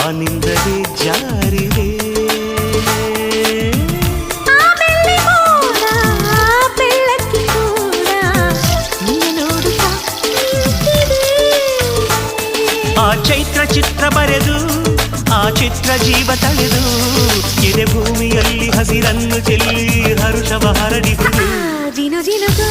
ಬಾನಿಂದಲೇ ಜಾರಿದೆ. ಆ ಚೈತ್ರ ಚಿತ್ರ ಬರೆದು ಆ ಚಿತ್ರ ಜೀವ ತಳೆದು ಎದೆ ಭೂಮಿಯಲ್ಲಿ ಹಸಿರನ್ನು ಚೆಲ್ಲಿ ಹರುಷವ ಹರಡಿದುದು. ದಿನ ದಿನದ